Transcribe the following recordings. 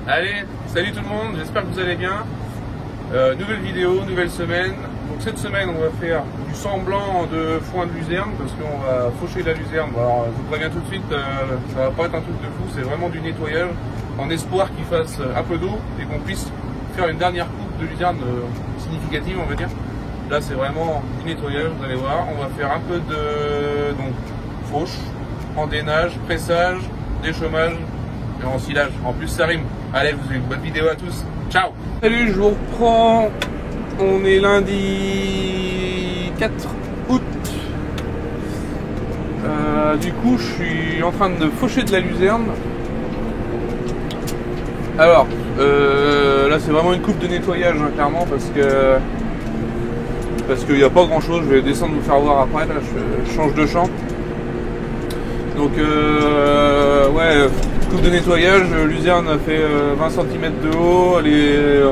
Allez, salut tout le monde, j'espère que vous allez bien. Nouvelle vidéo, nouvelle semaine. Donc cette semaine on va faire du semblant de foin de luzerne parce qu'on va faucher la luzerne. Alors je vous préviens tout de suite, ça va pas être un truc de fou, c'est vraiment du nettoyage en espoir qu'il fasse un peu d'eau et qu'on puisse faire une dernière coupe de luzerne significative, on va dire. Là c'est vraiment du nettoyage, vous allez voir. On va faire un peu de fauche, endénage, pressage, déchômage et ensilage. En plus ça rime. Allez, vous avez une bonne vidéo à tous. Ciao. Salut, je vous reprends. On est lundi 4 août. Du coup, je suis en train de faucher de la luzerne. Alors, là c'est vraiment une coupe de nettoyage, hein, clairement, parce qu'il n'y a pas grand chose. Je vais descendre vous faire voir après. Là, je change de champ. Donc, ouais, coupe de nettoyage. Luzerne a fait 20 cm de haut. Elle est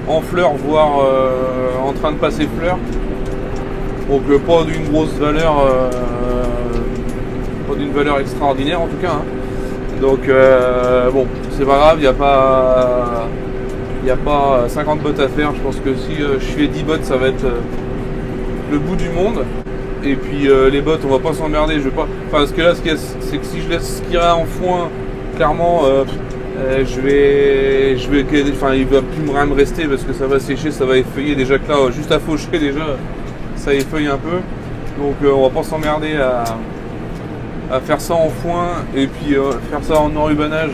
en fleurs, voire en train de passer fleurs. Donc, pas d'une grosse valeur, pas d'une valeur extraordinaire en tout cas. Hein. Donc, bon, c'est pas grave. Il n'y a pas 50 bottes à faire. Je pense que si je fais 10 bottes, ça va être le bout du monde. Et puis les bottes, on va pas s'emmerder. Je vais pas. Enfin, ce que là, c'est que si je laisse ce qu'il y a en foin, clairement, enfin, il va plus rien me rester parce que ça va sécher, ça va effeuiller. Déjà que là, juste à faucher, déjà, ça effeuille un peu. Donc, on va pas s'emmerder à faire ça en foin et puis faire ça en enrubanage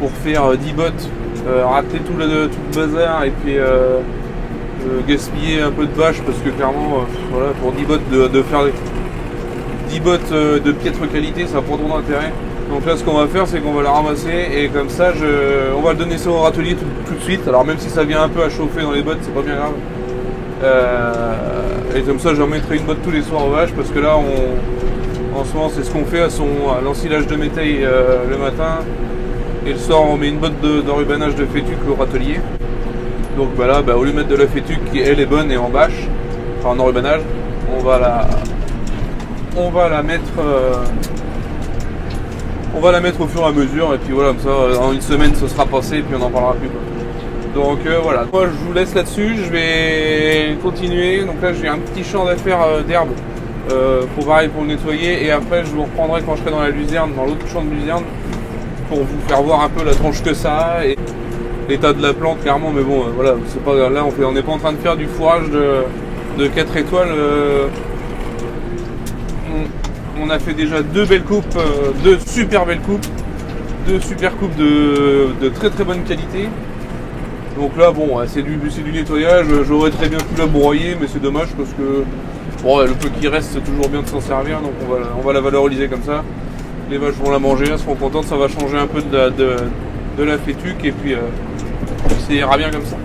pour faire 10 bottes, rater tout le bazar et puis gaspiller un peu de vache parce que clairement voilà, pour 10 bottes de faire 10 bottes de piètre qualité, ça n'a pas trop d'intérêt. Donc là ce qu'on va faire, c'est qu'on va la ramasser et comme ça on va le donner ça au râtelier tout de suite. Alors même si ça vient un peu à chauffer dans les bottes, c'est pas bien grave. Et comme ça je remettrai une botte tous les soirs aux vaches parce que là en ce moment c'est ce qu'on fait à l'ensilage de métail le matin. Et le soir on met une botte d'enrubanage de fétuc au râtelier. Donc bah là, au lieu de mettre de la fétuc qui elle est bonne et en bâche, enfin en enrubanage, on va la mettre au fur et à mesure et puis voilà, comme ça en une semaine ce sera passé et puis on n'en parlera plus quoi. Donc voilà, moi je vous laisse là-dessus, je vais continuer. Donc là j'ai un petit champ d'affaires d'herbe pour le nettoyer et après je vous reprendrai quand je serai dans la luzerne, dans l'autre champ de luzerne pour vous faire voir un peu la tronche que ça a et l'état de la plante clairement, mais bon voilà, c'est pas là on n'est pas en train de faire du fourrage de 4 étoiles. On a fait déjà deux super belles coupes, deux super coupes de très très bonne qualité. Donc là bon, c'est du nettoyage, j'aurais très bien pu la broyer mais c'est dommage parce que bon, le peu qui reste c'est toujours bien de s'en servir, donc on va la valoriser comme ça. Les vaches vont la manger, elles seront contentes, ça va changer un peu de la fétuc et puis ça ira bien comme ça.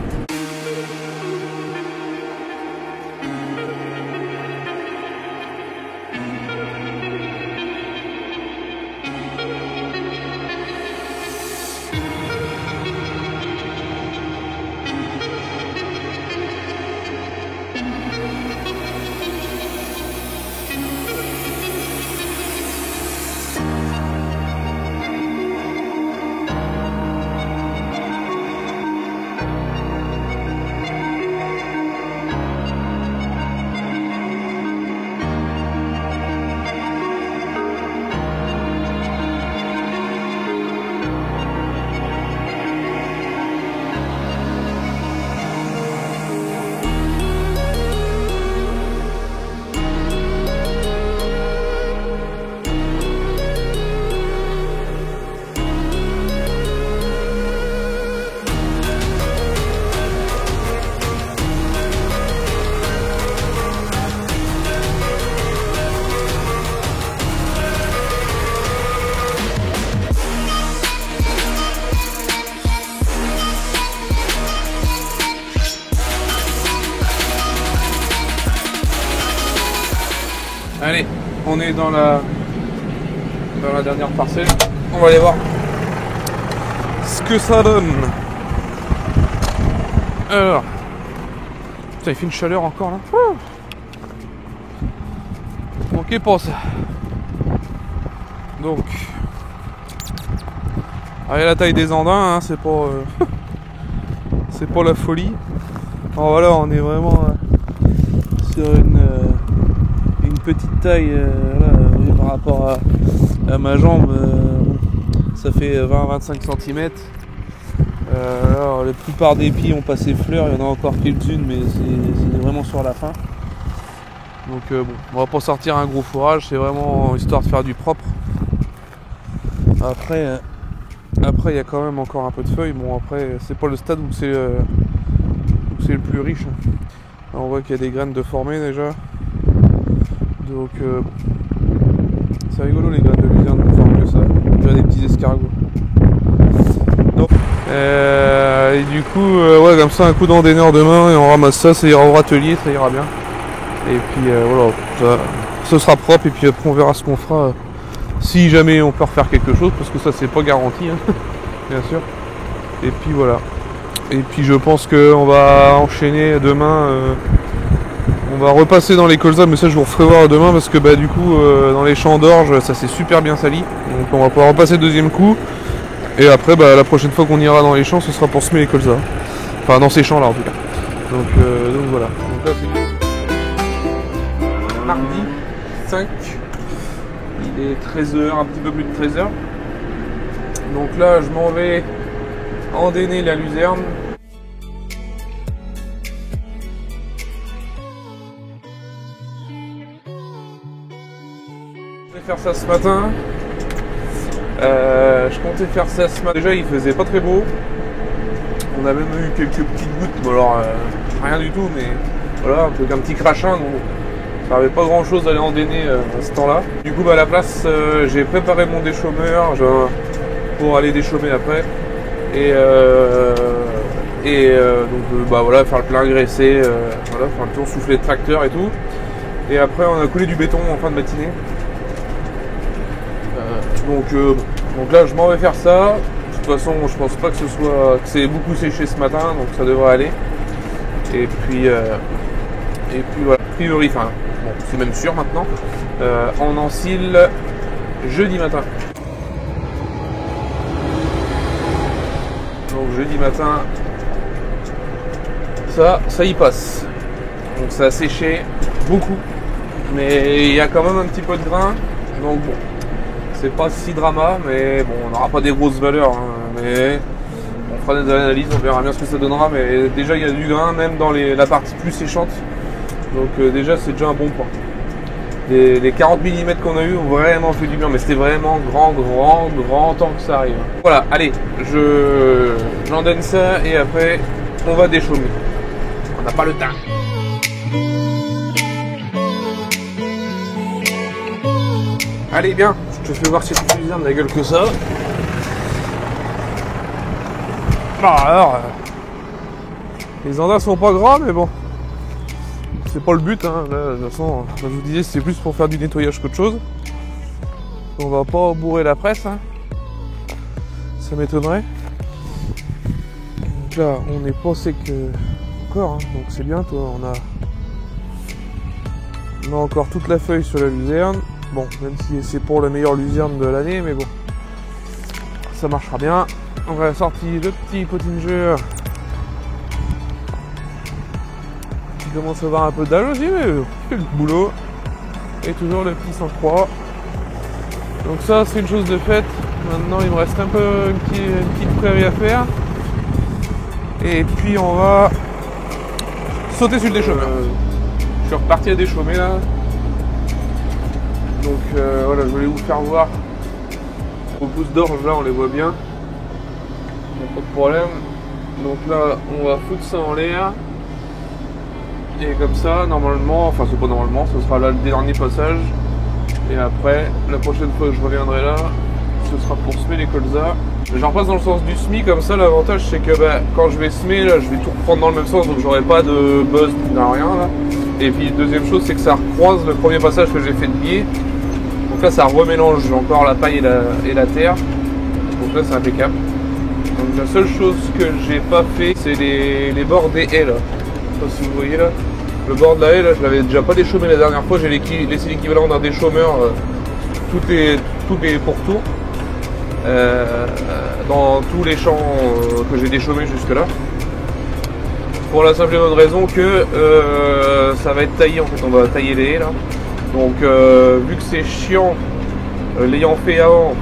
Allez, on est dans la dernière parcelle. On va aller voir ce que ça donne. Alors, putain, il fait une chaleur encore là. Ok pour ça. Donc, Regardez la taille des andins, hein, c'est pas c'est pas la folie. Alors voilà, on est vraiment sur une petite taille par rapport à ma jambe. Ça fait 20-25 cm. Alors, la plupart des pieds ont passé fleur, il y en a encore quelques-unes, mais c'est vraiment sur la fin. Donc bon, on va pas sortir un gros fourrage, c'est vraiment histoire de faire du propre. Après il y a quand même encore un peu de feuilles. Bon, après c'est pas le stade où c'est le plus riche. Là, on voit qu'il y a des graines de formées déjà. Donc c'est rigolo les graines de luzerne plus formes que ça. Déjà des petits escargots. Donc, et du coup, ouais, comme ça un coup d'endaineur demain et on ramasse ça, ça ira au râtelier, ça ira bien. Et puis voilà, ce sera propre et puis après on verra ce qu'on fera. Si jamais on peut refaire quelque chose, parce que ça c'est pas garanti, hein, bien sûr. Et puis voilà. Et puis je pense qu'on va enchaîner demain. On va repasser dans les colzas, mais ça je vous referai voir demain parce que bah du coup dans les champs d'orge ça s'est super bien sali. Donc on va pouvoir repasser le deuxième coup. Et après bah, la prochaine fois qu'on ira dans les champs ce sera pour semer les colzas. Enfin dans ces champs là en tout cas. Donc voilà. Donc là c'est mardi 5. Il est 13h, un petit peu plus de 13h. Donc là je m'en vais endainer la luzerne. Je comptais faire ça ce matin. Je comptais faire ça ce matin. Déjà il faisait pas très beau. On a même eu quelques petites gouttes. Bon alors rien du tout, mais voilà, un petit crachin. Donc ça n'avait pas grand chose d'aller endainer à ce temps là. Du coup bah, à la place j'ai préparé mon déchaumeur pour aller déchaumer après. Et donc bah voilà, faire le plein graissé, voilà, faire le tour, souffler de tracteur et tout. Et après on a coulé du béton en fin de matinée. Donc là je m'en vais faire ça. De toute façon je pense pas que c'est beaucoup séché ce matin, donc ça devrait aller. Et puis voilà, a priori, enfin bon, c'est même sûr maintenant. On encile jeudi matin. Donc jeudi matin, ça y passe. Donc ça a séché beaucoup, mais il y a quand même un petit peu de grain. Donc bon, c'est pas si drama, mais bon, on n'aura pas des grosses valeurs. Hein, mais on fera des analyses, on verra bien ce que ça donnera. Mais déjà il y a du grain, même dans la partie plus séchante. Donc déjà c'est déjà un bon point. Les 40 mm qu'on a eu ont vraiment fait du bien, mais c'était vraiment grand temps que ça arrive. Voilà, allez, j'en donne ça et après on va déchaumer. On n'a pas le temps. Allez, bien, je te fais voir si tu fais bien de la gueule que ça. Bon, alors, les andins sont pas grands, mais bon. C'est pas le but, hein. Là, de toute façon, comme je vous disais, c'est plus pour faire du nettoyage qu'autre chose. On va pas bourrer la presse, hein. Ça m'étonnerait. Donc là, on est pas sec encore, hein. Donc c'est bien, toi, on a encore toute la feuille sur la luzerne. Bon, même si c'est pour la meilleure luzerne de l'année, mais bon, ça marchera bien. On va sortir le petit pottinger. Il commence à avoir un peu d'âge aussi, mais il fait le boulot. Et toujours le petit sang-froid. Donc ça, c'est une chose de faite. Maintenant, il me reste un peu une petite prairie à faire. Et puis, on va sauter sur le déchaumeur. Je suis reparti à déchaumer là. Donc voilà, je voulais vous faire voir. Aux pousses d'orge là, on les voit bien. Pas de problème. Donc là, on va foutre ça en l'air. Et comme ça, normalement, enfin c'est pas normalement, ce sera là le dernier passage. Et après, la prochaine fois que je reviendrai là, ce sera pour semer les colzas. Je repasse dans le sens du semis, comme ça l'avantage c'est que bah, quand je vais semer, là, je vais tout reprendre dans le même sens, donc j'aurai pas de buzz, rien là. Et puis deuxième chose, c'est que ça recroise le premier passage que j'ai fait de biais. Donc là ça remélange encore la paille et la terre. Donc là c'est impeccable. Donc la seule chose que j'ai pas fait, c'est les bords des haies là. Je sais pas si vous voyez là. Le bord de la haie là, je l'avais déjà pas déchaumé la dernière fois, j'ai laissé l'équivalent d'un déchaumeur tous les pourtours. dans tous les champs que j'ai déchaumés jusque là. Pour la simple et bonne raison que ça va être taillé, en fait on va tailler les haies là. Donc vu que c'est chiant, l'ayant fait avant,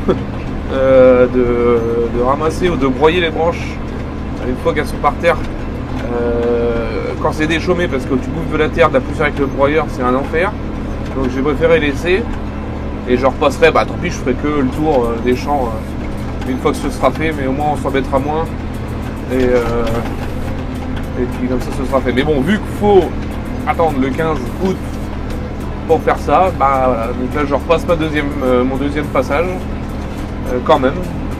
de ramasser ou de broyer les branches une fois qu'elles sont par terre, quand c'est déchaumé, parce que tu bouffes de la terre, de la poussière avec le broyeur, c'est un enfer. Donc j'ai préféré laisser et je repasserai, bah tant pis, je ferai que le tour des champs une fois que ce sera fait, mais au moins on s'embêtera moins et puis comme ça ce sera fait. Mais bon, vu qu'il faut attendre le 15 août pour faire ça, bah voilà, donc là je repasse mon deuxième passage quand même,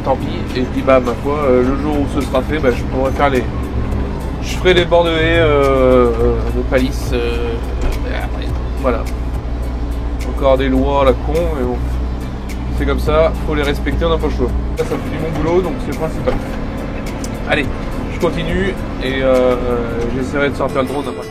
tant pis. Et puis bah ma foi, le jour où ce sera fait, bah, je ferai les bords de haies de palisse. Voilà. Encore des lois à la con, mais bon. C'est comme ça, faut les respecter, on n'a pas le choix. Là ça fait du bon boulot, donc c'est le principal. Allez, je continue et j'essaierai de sortir le drone après.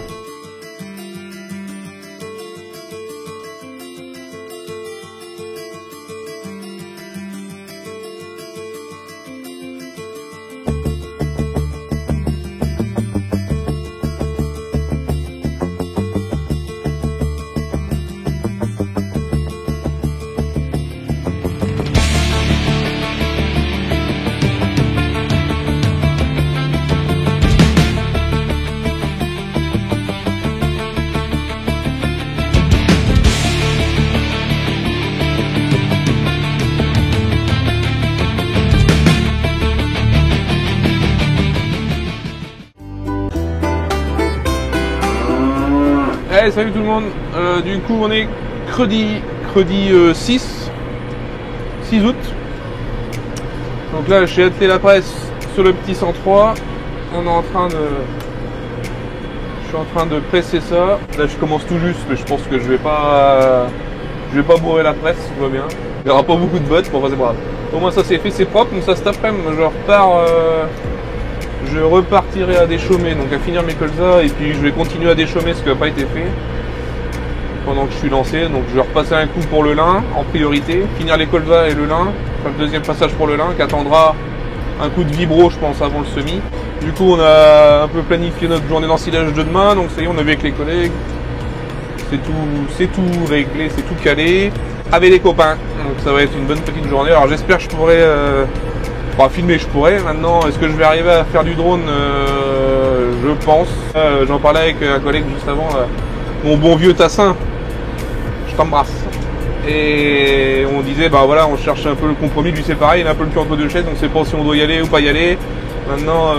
Hey, salut tout le monde, du coup on est credi 6 août. Donc là chez Atelier La Presse sur le petit 103, on est en train de... Je suis en train de presser ça. Là je commence tout juste, mais je pense que je vais pas bourrer la presse, tout va bien. Il n'y aura pas beaucoup de bottes, bon enfin c'est pas grave. Au moins ça c'est fait, c'est propre, donc ça cet après-midi je repars... Je repartirai à déchaumer, donc à finir mes colzas, et puis je vais continuer à déchaumer ce qui n'a pas été fait pendant que je suis lancé. Donc je vais repasser un coup pour le lin en priorité, finir les colzas et le lin, enfin le deuxième passage pour le lin qui attendra un coup de vibro je pense avant le semis. Du coup on a un peu planifié notre journée d'ensilage de demain, donc ça y est on est avec les collègues, c'est tout réglé, c'est tout calé avec les copains, donc ça va être une bonne petite journée. Alors j'espère que je pourrai filmer, je pourrais. Maintenant, est-ce que je vais arriver à faire du drone? Je pense. J'en parlais avec un collègue juste avant, mon bon vieux Tassin. Je t'embrasse. Et on disait, bah voilà, on cherche un peu le compromis. Lui, c'est pareil, il a un peu le cul entre deux chaises, donc c'est pas si on doit y aller ou pas y aller. Maintenant,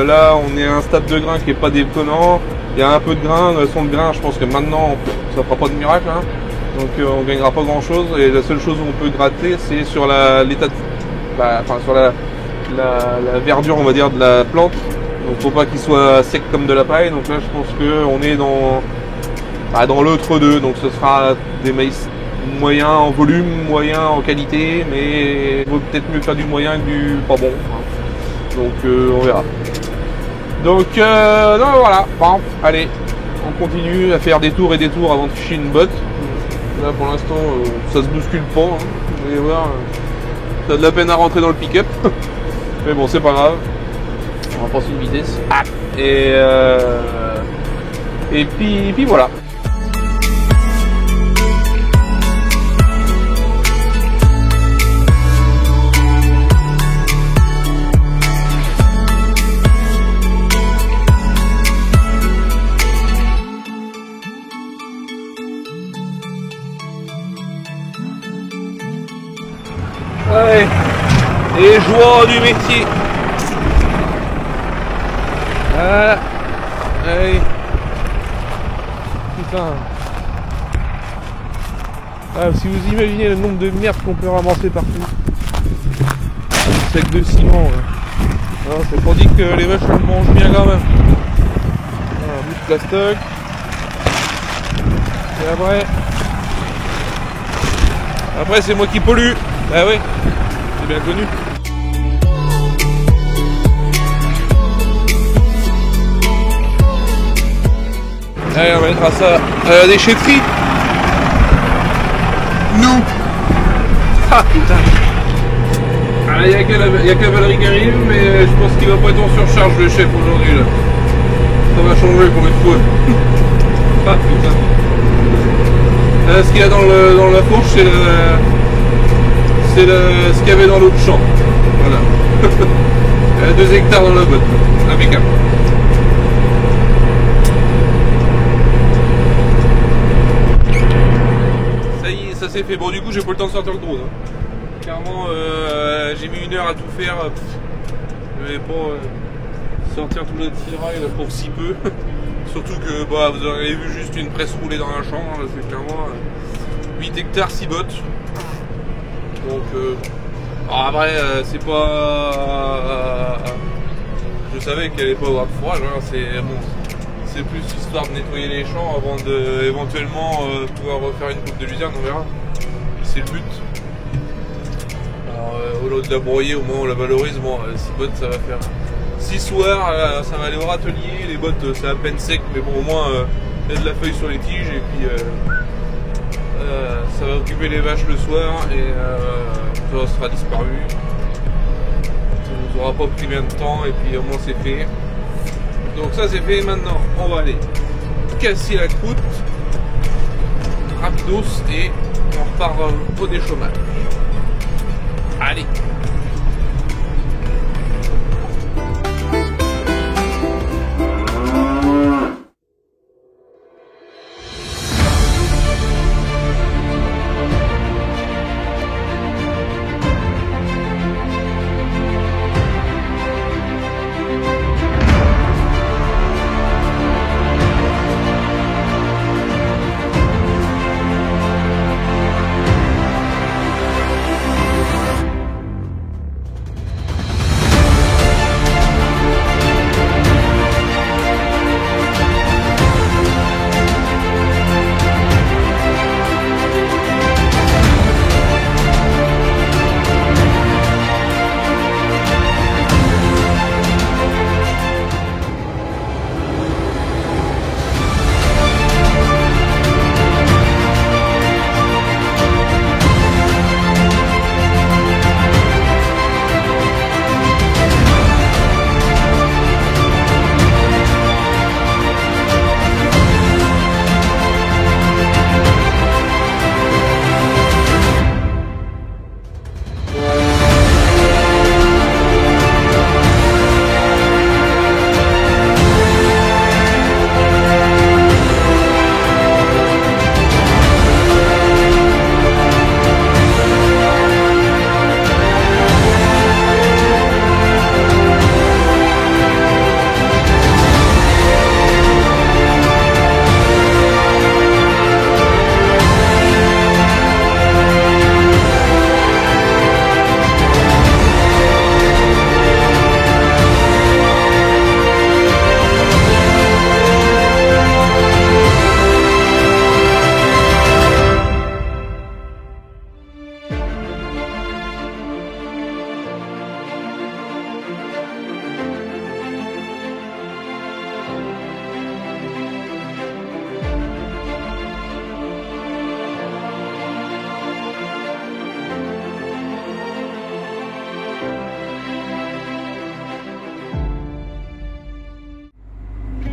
là, on est à un stade de grain qui est pas déconnant. Il y a un peu de grain, de son de grain. Je pense que maintenant, ça fera pas de miracle, hein. Donc, on gagnera pas grand-chose. Et la seule chose où on peut gratter, c'est sur l'état de sur la verdure on va dire de la plante, donc faut pas qu'il soit sec comme de la paille. Donc là je pense que on est dans l'autre deux, donc ce sera des maïs moyens en volume, moyens en qualité, mais il vaut peut-être mieux faire du moyen que du pas bon, hein. Donc on verra. Donc voilà, bon, allez, on continue à faire des tours et des tours avant de ficher une botte. Là pour l'instant ça se bouscule pas, hein. Vous allez voir, t'as de la peine à rentrer dans le pick-up. Mais bon, c'est pas grave. On va passer une vitesse. Et puis voilà. Ouais. Les joies du métier. Voilà. Allez. Putain. Ah, si vous imaginez le nombre de merde qu'on peut ramasser partout. Un sac de ciment. C'est pour dire que les vaches elles mangent bien quand même. Voilà, bouche plastoc. Et après c'est moi qui pollue. Ah ouais, c'est bien connu. Allez, on mettra ça à la déchetterie. Nous. Ah putain. Il y a Cavalerie qui arrive, mais je pense qu'il va pas être en surcharge le chef aujourd'hui là. Ça va changer pour une fois. Ah putain. Ce qu'il y a dans la fourche, c'est ce qu'il y avait dans l'autre champ. Voilà. Il y a 2 hectares dans la botte. Impeccable. Ça y est, ça c'est fait. Bon, du coup, j'ai pas le temps de sortir le drone. Hein. Clairement, j'ai mis 1 heure à tout faire. Je vais pas sortir tout le tirail pour si peu. Surtout que bah, vous avez vu juste une presse roulée dans un champ. Hein, c'est clairement 8 hectares, 6 bottes. Donc, après, c'est pas. Je savais qu'elle allait pas avoir de fourrage. Hein, c'est plus histoire de nettoyer les champs avant de éventuellement pouvoir refaire une coupe de luzerne. On verra. C'est le but. Alors, au lieu de la broyer, au moins on la valorise. Bon, 6 bottes, ça va faire 6 soirs. Ça va aller au râtelier. Les bottes, c'est à peine sec, mais bon, au moins il y a de la feuille sur les tiges et puis. Ça va occuper les vaches le soir et ça sera disparu. Ça nous aura pas pris bien de temps et puis au moins c'est fait. Donc ça c'est fait. Maintenant on va aller casser la croûte rapidos et on repart au déchômage. Allez.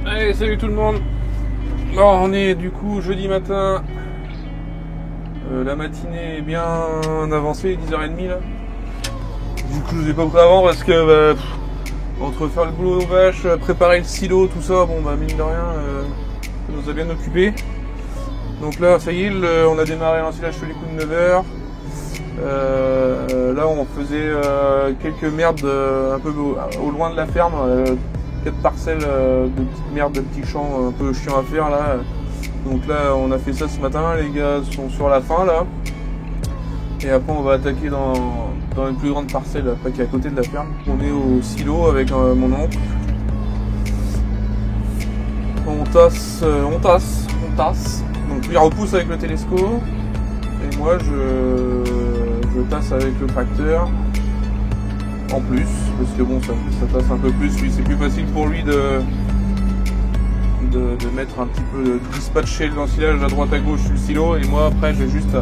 Allez, salut tout le monde. Alors, on est du coup jeudi matin. La matinée est bien avancée, 10h30 là. Du coup, je vous ai pas pris avant parce que entre faire le boulot aux vaches, préparer le silo, tout ça, bon bah mine de rien, ça nous a bien occupé. Donc là, ça y est, on a démarré l'ensilage sur les coups de 9h. Là, on faisait quelques merdes un peu au loin de la ferme. 4 parcelles de petites merdes, de petits champs un peu chiants à faire là. Donc là on a fait ça ce matin, les gars sont sur la fin là. Et après on va attaquer dans une plus grande parcelle après, qui est à côté de la ferme. On est au silo avec mon oncle. On tasse. Donc lui il repousse avec le télescope. Et moi je tasse avec le tracteur. En plus, parce que bon, ça passe un peu plus, lui c'est plus facile pour lui de mettre un petit peu, de dispatcher l'ensilage à droite à gauche sur le silo, et moi après j'ai juste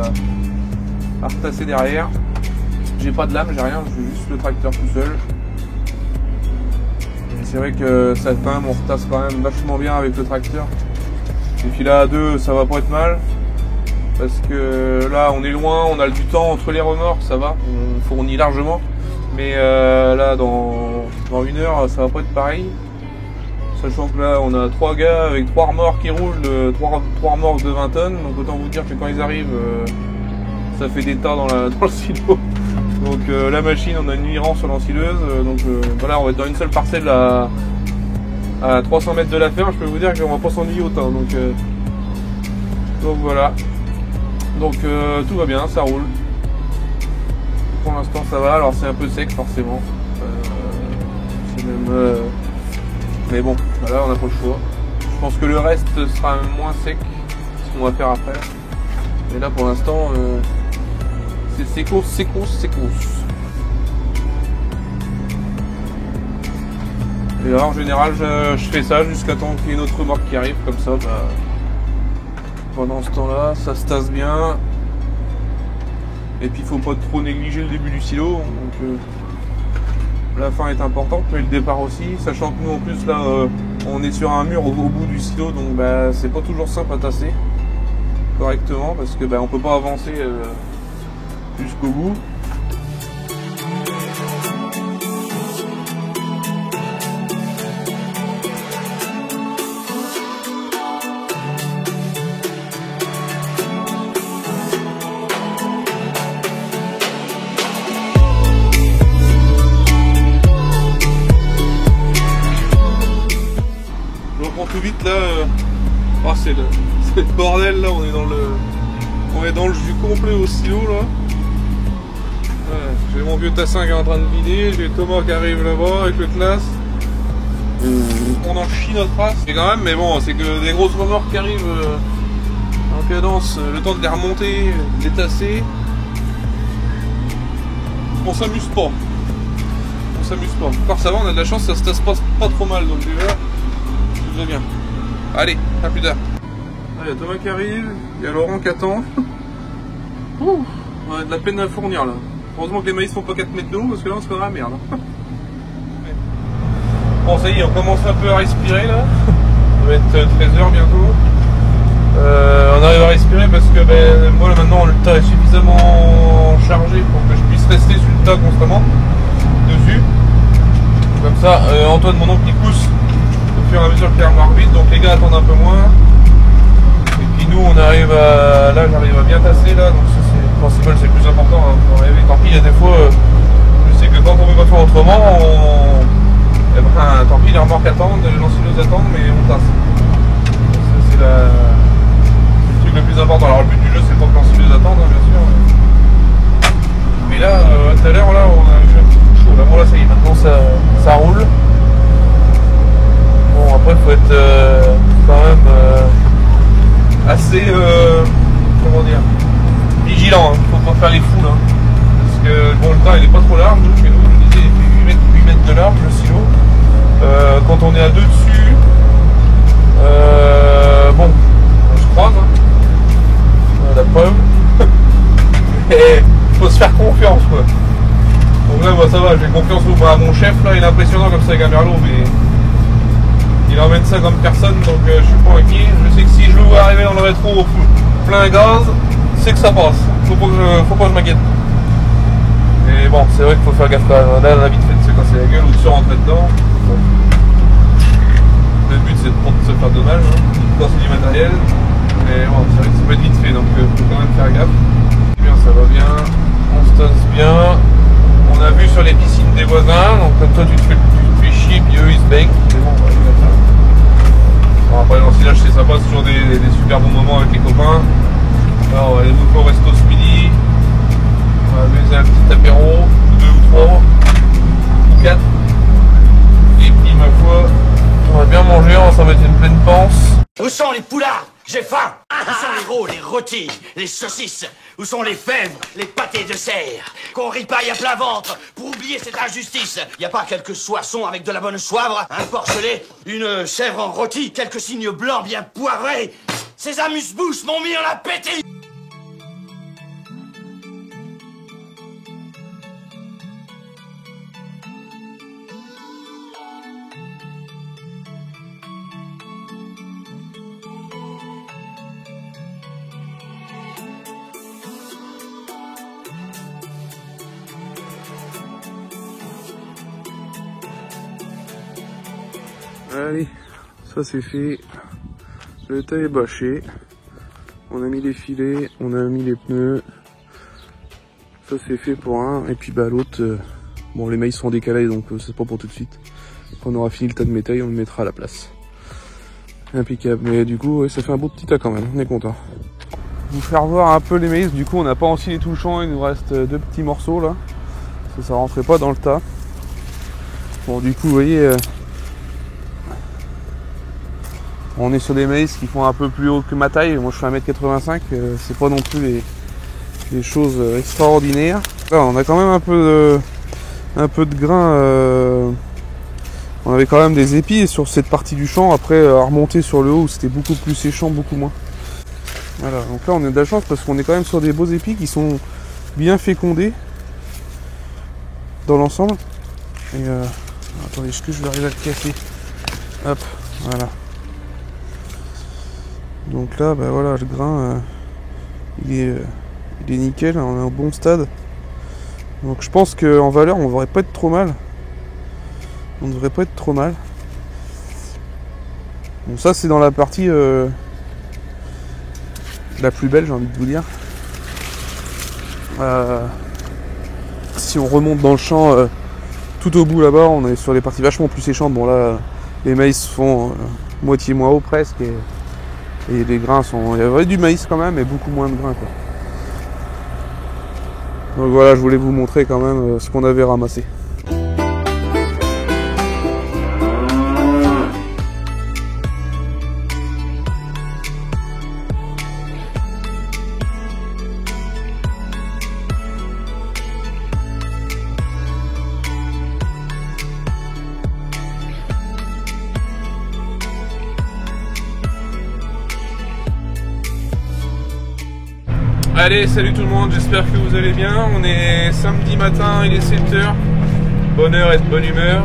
à retasser derrière. J'ai pas de lame, j'ai rien, j'ai juste le tracteur tout seul. C'est vrai que ça quand même, on retasse quand même vachement bien avec le tracteur. Et puis là à deux ça va pas être mal. Parce que là on est loin, on a du temps entre les remorques, ça va, on fournit largement. Mais là dans 1 heure ça va pas être pareil. Sachant que là on a 3 gars avec 3 remorques qui roulent, 3 remorques de 20 tonnes. Donc autant vous dire que quand ils arrivent, ça fait des tas dans le silo. Donc la machine, on a une mirant sur l'ensileuse. Donc voilà, on va être dans une seule parcelle à 300 mètres de la ferme. Je peux vous dire qu'on va pas s'ennuyer autant. Donc voilà. Donc tout va bien, ça roule. Pour l'instant ça va. Alors c'est un peu sec forcément. C'est même. Mais bon, voilà, on n'a pas le choix. Je pense que le reste sera moins sec, ce qu'on va faire après. Mais là pour l'instant, c'est course. Et là en général, je fais ça jusqu'à temps qu'il y ait une autre remorque qui arrive, comme ça, bah, pendant ce temps-là, ça se tasse bien. Et puis il faut pas trop négliger le début du silo. Donc, la fin est importante, mais le départ aussi, sachant que nous en plus là on est sur un mur au bout du silo, donc bah, c'est pas toujours simple à tasser correctement parce que bah, on peut pas avancer jusqu'au bout. Tout vite là, oh, c'est le bordel là, on est dans le jus complet au silo là. Ouais, j'ai mon vieux tassin qui est en train de vider, j'ai Thomas qui arrive là-bas avec le classe. On en chie notre race. Et quand même, mais bon, c'est que des grosses remorques qui arrivent en cadence, le temps de les remonter, de les tasser. On s'amuse pas. Encore ça va, on a de la chance, ça se tasse pas trop mal, donc déjà. Bien. Allez, à plus tard. Il y a Thomas qui arrive, il y a Laurent qui attend. On a de la peine à fournir là. Heureusement que les maïs font pas 4 mètres de haut parce que là on se fait dans la merde. Bon, ça y est, on commence un peu à respirer là. Ça va être 13h bientôt. On arrive à respirer parce que ben, moi là, maintenant le tas est suffisamment chargé pour que je puisse rester sur le tas constamment dessus. Comme ça, Antoine, mon oncle, il pousse au fur et à mesure qu'il remarque vite, donc les gars attendent un peu moins. Et puis nous on arrive à. Là j'arrive à bien tasser là, donc ça c'est le principal, c'est le plus important. Hein, pour arriver. Tant pis, il y a des fois, je sais que quand on ne peut pas faire autrement, eh ben, tant pis, les remorques attendent, les lancileuses attendent, mais on tasse. Ça c'est le truc le plus important. Alors le but du jeu c'est pas que lancileuses attendent, hein, bien sûr. Mais là, tout à l'heure, là, on a eu un petit coup chaud. Là, bon là ça y est, maintenant ça roule. Bon, après, il faut être quand même assez, comment dire, vigilant. Il ne faut pas faire les fous là. Parce que bon, le temps il n'est pas trop large. Chez nous, je disais, il fait 8 mètres de large le silo. Quand on est à deux dessus, bon, on se croise. Hein. La preuve. Et il faut se faire confiance quoi. Donc là, moi ça va, j'ai confiance à mon chef là, il est impressionnant comme ça avec un merlot, mais. Il emmène ça comme personne, donc je suis pas inquiet. Je sais que si je le vois arriver dans le rétro plein gaz, c'est que ça passe. Faut pas que je m'inquiète. Mais bon, c'est vrai qu'il faut faire gaffe quand même. Là, on a vite fait de se casser la gueule ou de se rentrer dedans. Donc, le but c'est de ne se faire dommage, hein, quand c'est du matériel. Mais bon, c'est vrai que ça peut être vite fait, donc faut quand même faire gaffe. Et bien, ça va bien, on se tasse bien. On a vu sur les piscines des voisins, donc comme toi tu te fais chier, puis eux ils se baignent. C'est bon, bon, après l'ensilage c'est sympa, c'est toujours des super bons moments avec les copains. Là on va aller au resto ce midi. On va baiser un petit apéro, 2 ou 3, ou 4. Et puis ma foi, on va bien manger, on va s'en mettre une pleine panse. Où sont les poulards? J'ai faim! Où sont les rôles, les rôtis, les saucisses? Où sont les fèves, les pâtés de serre? Qu'on ripaille à plein ventre pour oublier cette injustice. Y a pas quelques soissons avec de la bonne soivre, un porcelet, une chèvre en rôti, quelques signes blancs bien poivrés? Ces amuse-bouches m'ont mis en appétit! Allez, ça c'est fait. Le tas est bâché. On a mis les filets, on a mis les pneus. Ça c'est fait pour un. Et puis bah l'autre, bon les mailles sont décalées donc c'est pas pour tout de suite. Quand on aura fini le tas de métal, on le mettra à la place. Impeccable. Mais du coup, ouais, ça fait un beau petit tas quand même. On est content. Vous faire voir un peu les maïs. Du coup, on n'a pas ensilé tout le champ. Il nous reste 2 petits morceaux là. Ça rentrait pas dans le tas. Bon, du coup, vous voyez, on est sur des maïs qui font un peu plus haut que ma taille. Moi, je fais 1m85. C'est pas non plus les choses extraordinaires. Là, on a quand même un peu de grain. On avait quand même des épis sur cette partie du champ. Après, à remonter sur le haut, c'était beaucoup plus séchant, beaucoup moins. Voilà, donc là, on a de la chance parce qu'on est quand même sur des beaux épis qui sont bien fécondés dans l'ensemble. Et attendez, est-ce que je vais arriver à le casser? Hop, voilà. Donc là, bah voilà, le grain, il est nickel, on est au bon stade. Donc je pense qu'en valeur, on devrait pas être trop mal. On devrait pas être trop mal. Bon, ça c'est dans la partie la plus belle, j'ai envie de vous dire. Si on remonte dans le champ tout au bout là-bas, on est sur les parties vachement plus séchantes. Bon là, les maïs font moitié moins haut presque et les grains sont... Il y avait du maïs quand même, mais beaucoup moins de grains quoi. Donc voilà, je voulais vous montrer quand même ce qu'on avait ramassé. Allez, salut tout le monde, j'espère que vous allez bien. On est samedi matin, il est 7h. Bonne heure et de bonne humeur.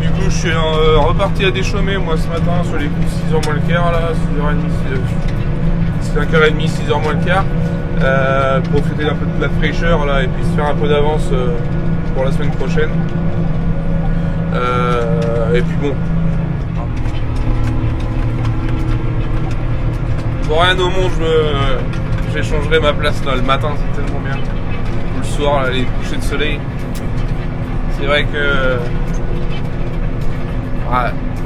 Du coup, je suis reparti à Deschaumet, moi, ce matin, sur les coups 6h moins le quart, là, 5h30, 6h moins le quart. Profiter un peu de la fraîcheur, là, et puis se faire un peu d'avance pour la semaine prochaine. Et puis bon. Pour rien au monde, j'échangerai ma place là, le matin, c'est tellement bien. Ou le soir, là, les couchers de soleil. C'est vrai que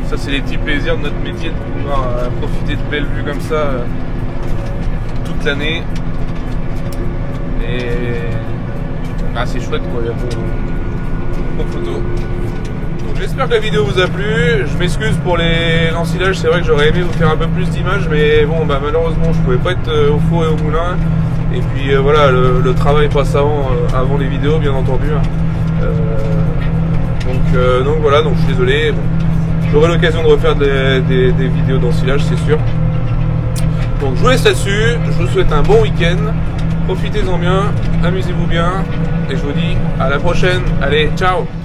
ça c'est les petits plaisirs de notre métier, de pouvoir profiter de belles vues comme ça toute l'année. Et c'est chouette quoi, il y a bon photo. Donc j'espère que la vidéo vous a plu. Je m'excuse pour l'ensilage, c'est vrai que j'aurais aimé vous faire un peu plus d'images, mais bon malheureusement je pouvais pas être au four et au moulin. Et puis voilà, le travail passe avant les vidéos bien entendu. Donc voilà, donc je suis désolé. Bon, j'aurai l'occasion de refaire des vidéos d'ensilage, c'est sûr. Donc je vous laisse là-dessus, je vous souhaite un bon week-end. Profitez-en bien, amusez-vous bien. Et je vous dis à la prochaine. Allez, ciao!